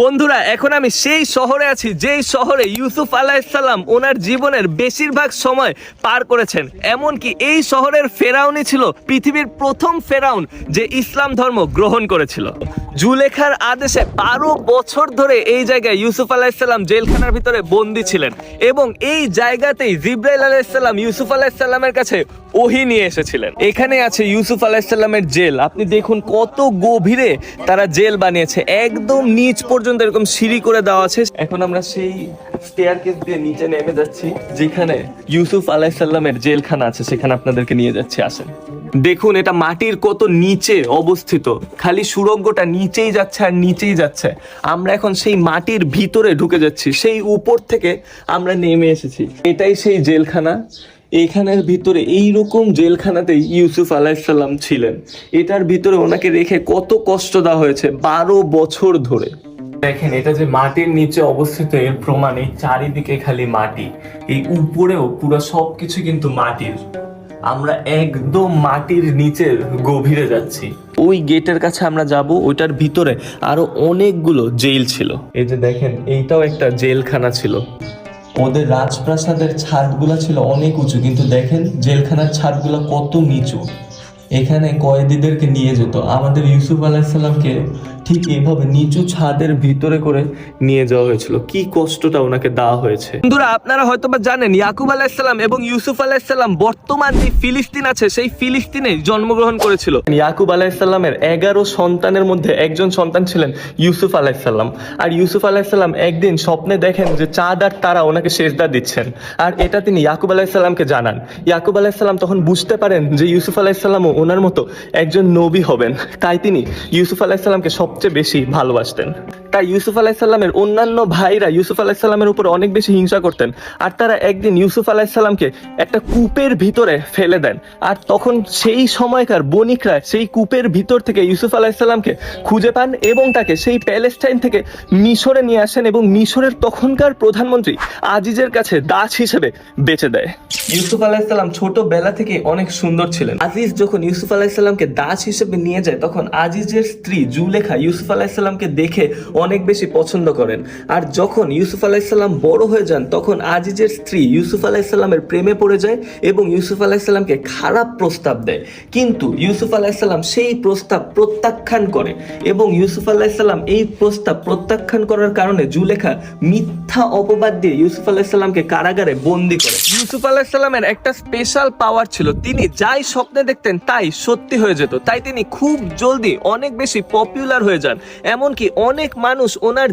বন্ধুরা, এখন আমি সেই শহরে আছি যেই শহরে ইউসুফ আলাইহিসসালাম ওনার জীবনের বেশিরভাগ সময় পার করেছেন। এমনকি এই শহরের ফেরাউনই ছিল পৃথিবীর প্রথম ফেরাউন যে ইসলাম ধর্ম গ্রহণ করেছিল। জুলেখার আদেশে 12 বছর ধরে এই জায়গায় ইউসুফ আলাইহিসসালাম জেলখানার ভিতরে বন্দী ছিলেন এবং এই জায়গাতেই জিবরাইল আলাইহিসসালাম ইউসুফ আলাইহিসসালামের কাছে ওহী নিয়ে এসেছিলেন। এখানে আছে ইউসুফ আলাইহিসসালামের জেল। আপনি দেখুন কত গভীরে তারা জেল বানিয়েছে, একদম নিচ পর্যন্ত এরকম সিঁড়ি করে দেওয়া আছে। এখন আমরা সেই স্টেয়ারকেস দিয়ে নিচে নেমে যাচ্ছি যেখানে ইউসুফ আলাইহিসসালামের জেলখানা আছে, সেখানে আপনাদেরকে নিয়ে যাচ্ছি। আসেন দেখুন, এটা মাটির কত নিচে অবস্থিত, খালি সুড়ঙ্গটা নিচেই যাচ্ছে আর নিচেই যাচ্ছে। আমরা এখন সেই মাটির ভিতরে ঢুকে যাচ্ছি, সেই উপর থেকে আমরা নেমে এসেছি। এটাই সেই জেলখানা। এইখানের ভিতরে এইরকম জেলখানাতেই ইউসুফ আলাইহিসসালাম ছিলেন। এটার ভিতরে ওনাকে রেখে কত কষ্ট দেওয়া হয়েছে 12 বছর ধরে। দেখেন, এটা যে মাটির নিচে অবস্থিত এর প্রমাণ এই চারিদিকে খালি মাটি, এই উপরেও পুরো সবকিছু কিন্তু মাটির। আমরা একদম মাটির নিচের গভীরে যাচ্ছি। ওই গেটের কাছে আমরা যাব, ওইটার ভিতরে আরো অনেকগুলো জেল ছিল। এই যে দেখেন, এইটাও একটা জেলখানা ছিল। ওদের রাজপ্রাসাদের ছাদগুলা ছিল অনেক উঁচু, কিন্তু দেখেন জেলখানার ছাদগুলা কত নিচু। এখানে কয়েদিদেরকে নিয়ে যেত। আমাদের ইউসুফ আলাইহিসসালামকে ঠিক এইভাবে নিচু ছাদের ভিতরে করে নিয়ে যাওয়া হয়েছিল। কি কষ্টটা ওনাকে দেওয়া হয়েছে। বন্ধুরা, আপনারা হয়তোবা জানেন ইয়াকুব আলাইহিসসালাম এবং ইউসুফ আলাইহিসসালাম বর্তমান যে ফিলিস্তিন আছে সেই ফিলিস্তিনে জন্মগ্রহণ করেছিল। ইয়াকুব আলাইহিসসালামের 11 সন্তানের মধ্যে একজন সন্তান ছিলেন ইউসুফ আলাইহিসসালাম। আর ইউসুফ আলাইহিসসালাম একদিন স্বপ্নে দেখেন যে চাঁদ আর তারা ওনাকে সেজদা দিচ্ছেন, আর এটা তিনি ইয়াকুব আলাইহিসসালামকে জানান। ইয়াকুব আলাইহিসসালাম তখন বুঝতে পারেন যে ইউসুফ আলাইহিসসালামও ওনার মতো একজন নবী হবেন, তাই তিনি ইউসুফ আলাইহিসসালামকে সবচেয়ে বেশি ভালোবাসতেন। তাই ইউসুফ আলাইহিসসালামের অন্যান্য ভাইরা ইউসুফ আলাইহিসসালামের উপর অনেক বেশি হিংসা করতেন, আর তারা একদিন ইউসুফ আলাইহিসসালামকে একটা কূপের ভিতরে ফেলে দেন। আর তখন সেই সময়কার বণিকরা সেই কূপের ভিতর থেকে ইউসুফ আলাইহিসসালামকে খুঁজে পান এবং তাকে সেই প্যালেস্টাইন থেকে মিশরে নিয়ে আসেন এবং মিশরের তখনকার প্রধানমন্ত্রী আজিজের কাছে দাস হিসেবে বেচে দেয়। ইউসুফ আলাইহিসসালাম ছোটবেলা থেকে অনেক সুন্দর ছিলেন। আজিজ যখন ইউসুফ আলাইহিসসালামকে দাস হিসেবে নিয়ে যায়, তখন আজিজের স্ত্রী জুলেখা ইউসুফ আলাইহিসসালামকে দেখে অনেক বেশি পছন্দ করেন। আর যখন ইউসুফ আলাইহিসসালাম বড় হয়ে যান, তখন আজিজের স্ত্রী ইউসুফ আলাইহিসসালামের প্রেমে পড়ে যায় এবং ইউসুফ আলাইহিসসালামকে খারাপ প্রস্তাব দেয়। কিন্তু ইউসুফ আলাইহিসসালাম সেই প্রস্তাব প্রত্যাখ্যান করে এবং ইউসুফ আলাইহিসসালাম এই প্রস্তাব প্রত্যাখ্যান করার কারণে জুলেখা মিথ্যা অপবাদ দিয়ে ইউসুফ আলাইহিসসালামকে কারাগারে বন্দী করে। ইউসুফ আলাইহিসসালামের একটা স্পেশাল পাওয়ার ছিল, তিনি যাই স্বপ্নে দেখতেন তাই সত্যি হয়ে যেত। তাই তিনি খুব জলদি অনেক বেশি পপুলার হয়ে যান, এমনকি অনেক মানুষ ওনার